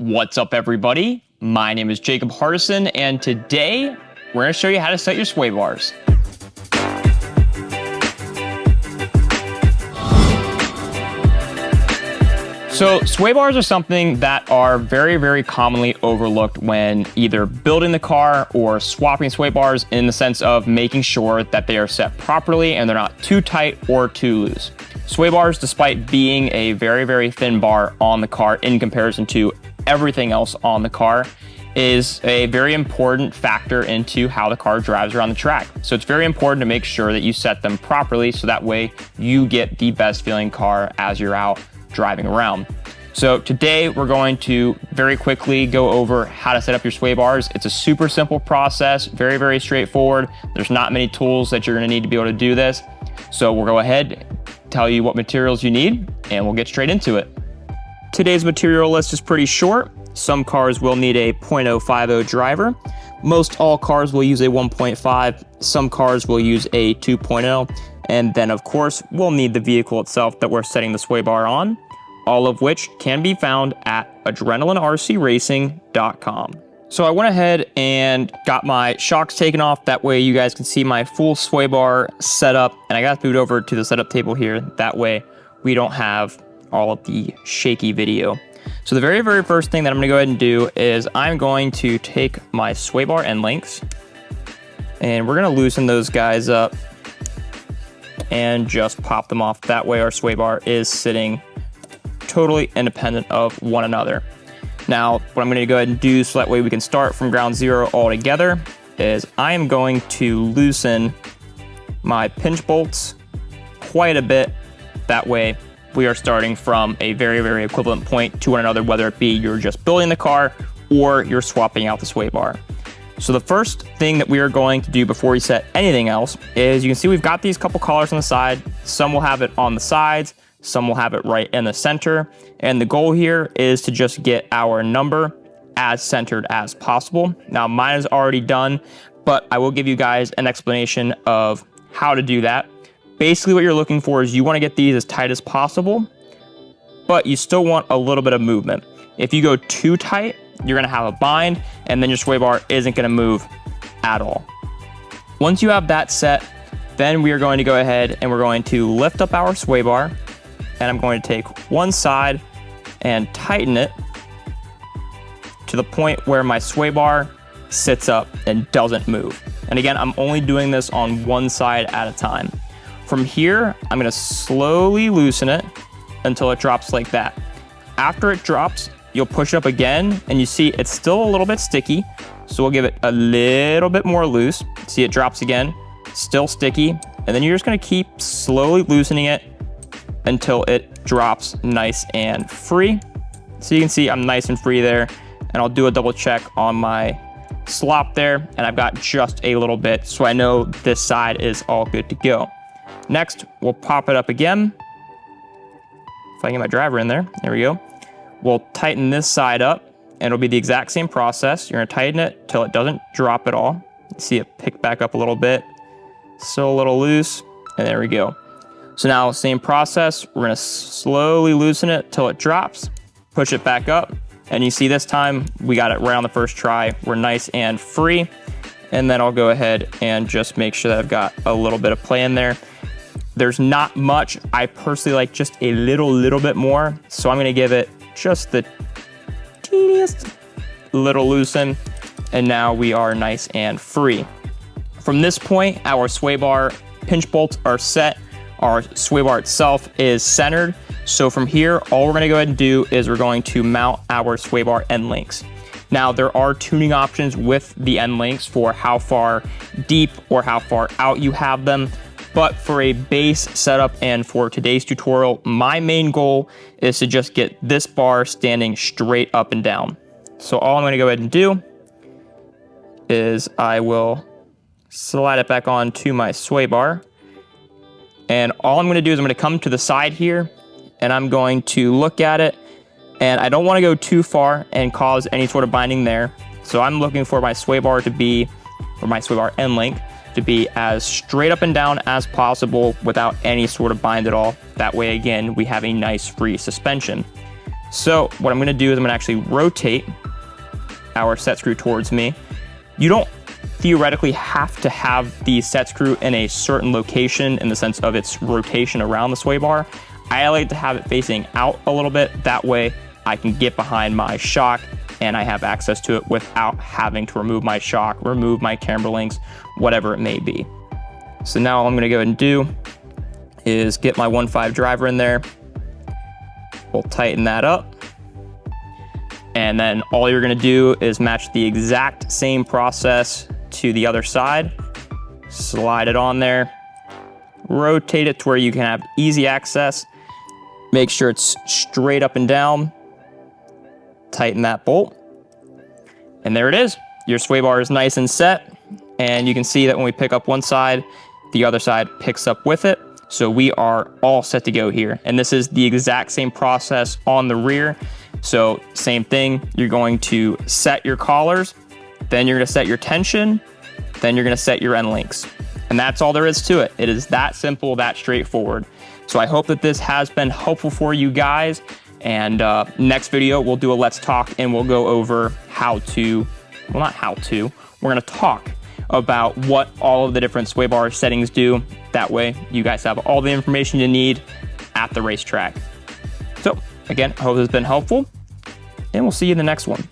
What's up, everybody? My name is Jacob Hardison, and today we're going to show you how to set your sway bars. So sway bars are something that are very commonly overlooked when either building the car or swapping sway bars, in the sense of making sure that they are set properly and they're not too tight or too loose. Sway bars, despite being a very thin bar on the car in comparison to everything else on the car, is a very important factor into how the car drives around the track. So it's very important to make sure that you set them properly so that way you get the best feeling car as you're out driving around. So today we're going to very quickly go over how to set up your sway bars. It's a super simple process, very straightforward. There's not many tools that you're going to need to be able to do this. So we'll go ahead, tell you what materials you need, and we'll get straight into it. Today's material list is pretty short. Some cars will need a .050 driver. Most all cars will use a 1.5. Some cars will use a 2.0. And then of course, we'll need the vehicle itself that we're setting the sway bar on, all of which can be found at adrenalinrcracing.com. So I went ahead and got my shocks taken off. That way you guys can see my full sway bar set up, and I got to move over to the setup table here. That way we don't have all of the shaky video. So the very first thing that I'm going to go ahead and do is I'm going to take my sway bar end links, and we're going to loosen those guys up and just pop them off. That way our sway bar is sitting totally independent of one another. Now, what I'm going to go ahead and do so that way we can start from ground zero all together is I am going to loosen my pinch bolts quite a bit. That way we are starting from a very equivalent point to one another, whether it be you're just building the car or you're swapping out the sway bar. So the first thing that we are going to do before we set anything else is, you can see we've got these couple collars on the side. Some will have it on the sides, some will have it right in the center. And the goal here is to just get our number as centered as possible. Now mine is already done, but I will give you guys an explanation of how to do that. Basically what you're looking for is you want to get these as tight as possible, but you still want a little bit of movement. If you go too tight, you're going to have a bind, and then your sway bar isn't going to move at all. Once you have that set, then we are going to go ahead and we're going to lift up our sway bar, and I'm going to take one side and tighten it to the point where my sway bar sits up and doesn't move. And again, I'm only doing this on one side at a time. From here, I'm going to slowly loosen it until it drops like that. After it drops, you'll push it up again, and you see it's still a little bit sticky, so we'll give it a little bit more loose. See, it drops again, still sticky, and then you're just going to keep slowly loosening it until it drops nice and free. So you can see I'm nice and free there, and I'll do a double check on my slop there, and I've got just a little bit, so I know this side is all good to go. Next, we'll pop it up again. If I can get my driver in there, there we go. We'll tighten this side up, and it'll be the exact same process. You're gonna tighten it till it doesn't drop at all. See it pick back up a little bit, still a little loose, and there we go. So now, same process, we're gonna slowly loosen it till it drops, push it back up, and you see this time, we got it right on the first try. We're nice and free, and then I'll go ahead and just make sure that I've got a little bit of play in there. There's not much. I personally like just a little bit more, so I'm gonna give it just the teeniest little loosen, and now we are nice and free. From this point, our sway bar pinch bolts are set. Our sway bar itself is centered. So from here, all we're gonna go ahead and do is we're going to mount our sway bar end links. Now, there are tuning options with the end links for how far deep or how far out you have them. But for a base setup and for today's tutorial, my main goal is to just get this bar standing straight up and down. So all I'm going to go ahead and do is I will slide it back onto my sway bar. And all I'm going to do is I'm going to come to the side here, and I'm going to look at it. And I don't want to go too far and cause any sort of binding there. So I'm looking for my sway bar to be, or my sway bar end link, to be as straight up and down as possible without any sort of bind at all. That way, again, we have a nice free suspension. So what I'm gonna do is I'm gonna actually rotate our set screw towards me. You don't theoretically have to have the set screw in a certain location in the sense of its rotation around the sway bar. I like to have it facing out a little bit. That way I can get behind my shock and I have access to it without having to remove my shock, remove my camber links, whatever it may be. So now all I'm gonna go ahead and do is get my 1.5 driver in there. We'll tighten that up. And then all you're gonna do is match the exact same process to the other side. Slide it on there, rotate it to where you can have easy access. Make sure it's straight up and down. Tighten that bolt. And there it is. Your sway bar is nice and set. And you can see that when we pick up one side, the other side picks up with it. So we are all set to go here. And this is the exact same process on the rear. So same thing, you're going to set your collars, then you're gonna set your tension, then you're gonna set your end links. And that's all there is to it. It is that simple, that straightforward. So I hope that this has been helpful for you guys. And next video, we'll do a let's talk and we'll go over how to, well, not how to, we're gonna talk about what all of the different sway bar settings do. That way you guys have all the information you need at the racetrack. So again, I hope this has been helpful and we'll see you in the next one.